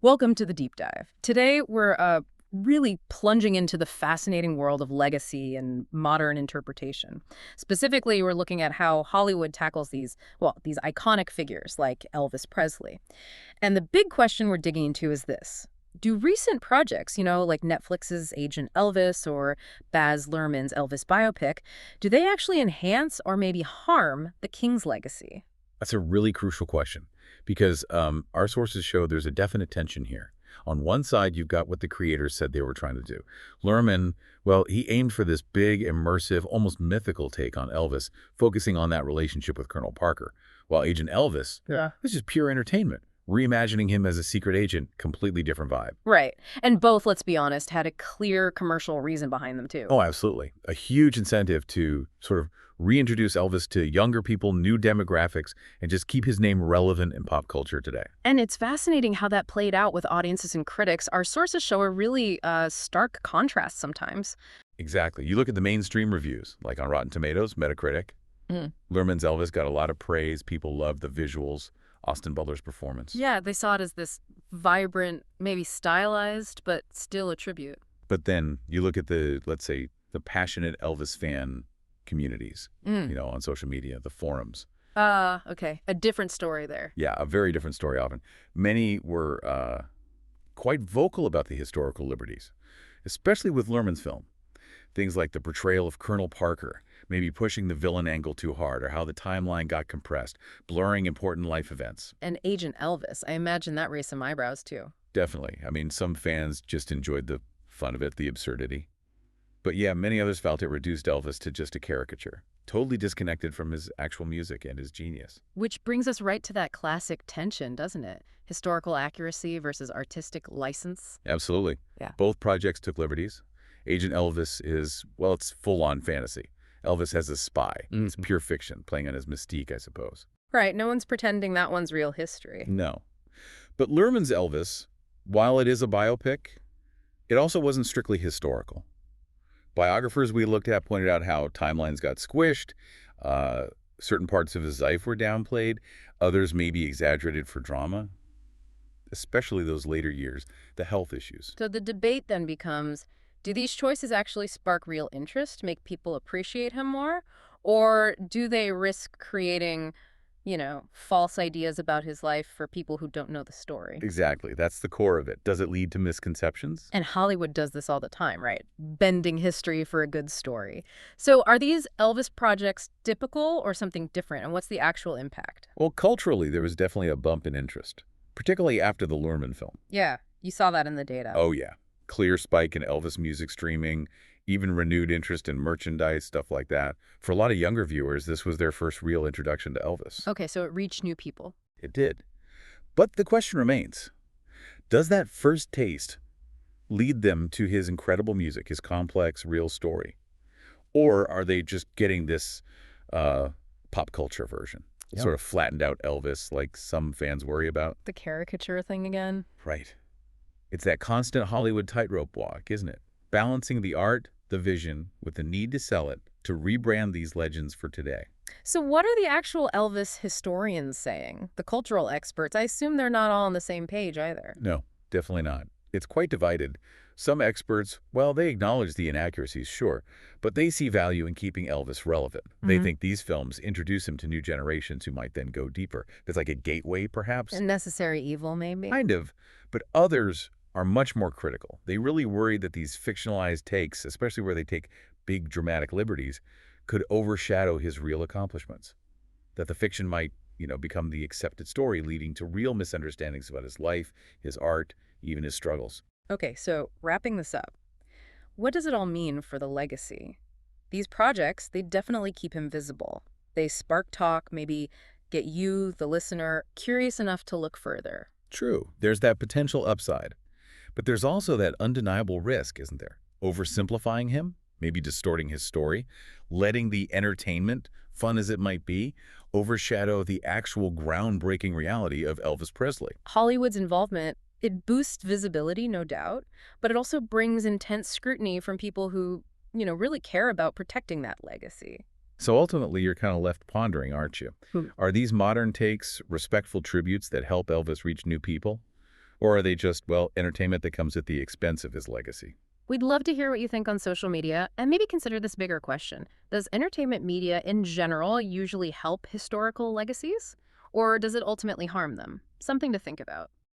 Welcome to the deep dive. Today, we're really plunging into the fascinating world of legacy and modern interpretation. Specifically, we're looking at how Hollywood tackles these iconic figures like Elvis Presley. And the big question we're digging into is this. Do recent projects, like Netflix's Agent Elvis or Baz Luhrmann's Elvis biopic, do they actually enhance or maybe harm the King's legacy? That's a really crucial question because our sources show there's a definite tension here. On one side, you've got what the creators said they were trying to do. Luhrmann, well, he aimed for this big, immersive, almost mythical take on Elvis, focusing on that relationship with Colonel Parker. While Agent Elvis, Yeah. this is pure entertainment. Reimagining him as a secret agent, completely different vibe. Right. And both, let's be honest, had a clear commercial reason behind them, too. Oh, absolutely. A huge incentive to sort of reintroduce Elvis to younger people, new demographics, and just keep his name relevant in pop culture today. And it's fascinating how that played out with audiences and critics. Our sources show a really stark contrast sometimes. Exactly. You look at the mainstream reviews, like on Rotten Tomatoes, Metacritic. Mm. Luhrmann's Elvis got a lot of praise. People loved the visuals, Austin Butler's performance. Yeah, they saw it as this vibrant, maybe stylized, but still a tribute. But then you look at the, let's say, the passionate Elvis fan communities, on social media, the forums. Okay. A different story there. Yeah, a very different story often. Many were quite vocal about the historical liberties, especially with Luhrmann's film. Things like the portrayal of Colonel Parker, maybe pushing the villain angle too hard, or how the timeline got compressed, blurring important life events. And Agent Elvis, I imagine that raised some eyebrows, too. Definitely. I mean, some fans just enjoyed the fun of it, the absurdity. But yeah, many others felt it reduced Elvis to just a caricature, totally disconnected from his actual music and his genius. Which brings us right to that classic tension, doesn't it? Historical accuracy versus artistic license. Absolutely. Yeah. Both projects took liberties. Agent Elvis is, well, it's full-on fantasy. Elvis has a spy. It's pure fiction, playing on his mystique, I suppose. Right, no one's pretending that one's real history. No. But Luhrmann's Elvis, while it is a biopic, it also wasn't strictly historical. Biographers we looked at pointed out how timelines got squished, certain parts of his life were downplayed, others maybe exaggerated for drama, especially those later years, the health issues. So the debate then becomes, do these choices actually spark real interest, make people appreciate him more? Or do they risk creating, false ideas about his life for people who don't know the story? Exactly. That's the core of it. Does it lead to misconceptions? And Hollywood does this all the time, right? Bending history for a good story. So are these Elvis projects typical or something different? And what's the actual impact? Well, culturally, there was definitely a bump in interest, particularly after the Luhrmann film. Yeah, you saw that in the data. Oh, yeah. Clear spike in Elvis music streaming, even renewed interest in merchandise, stuff like that. For a lot of younger viewers, this was their first real introduction to Elvis. Okay, so it reached new people. It did. But the question remains, does that first taste lead them to his incredible music, his complex, real story? Or are they just getting this pop culture version, sort of flattened out Elvis like some fans worry about? The caricature thing again? Right. It's that constant Hollywood tightrope walk, isn't it? Balancing the art, the vision, with the need to sell it, to rebrand these legends for today. So what are the actual Elvis historians saying? The cultural experts, I assume they're not all on the same page either. No, definitely not. It's quite divided. Some experts, well, they acknowledge the inaccuracies, sure, but they see value in keeping Elvis relevant. They think these films introduce him to new generations who might then go deeper. It's like a gateway, perhaps? A necessary evil, maybe? Kind of. But others are much more critical. They really worry that these fictionalized takes, especially where they take big dramatic liberties, could overshadow his real accomplishments. That the fiction might, become the accepted story, leading to real misunderstandings about his life, his art, even his struggles. Okay, so wrapping this up, what does it all mean for the legacy? These projects, they definitely keep him visible. They spark talk, maybe get you, the listener, curious enough to look further. True, there's that potential upside. But there's also that undeniable risk, isn't there? Oversimplifying him, maybe distorting his story, letting the entertainment, fun as it might be, overshadow the actual groundbreaking reality of Elvis Presley. Hollywood's involvement, it boosts visibility, no doubt, but it also brings intense scrutiny from people who, really care about protecting that legacy. So ultimately, you're kind of left pondering, aren't you? Hmm. Are these modern takes respectful tributes that help Elvis reach new people? Or are they just, well, entertainment that comes at the expense of his legacy? We'd love to hear what you think on social media, and maybe consider this bigger question. Does entertainment media in general usually help historical legacies? Or does it ultimately harm them? Something to think about.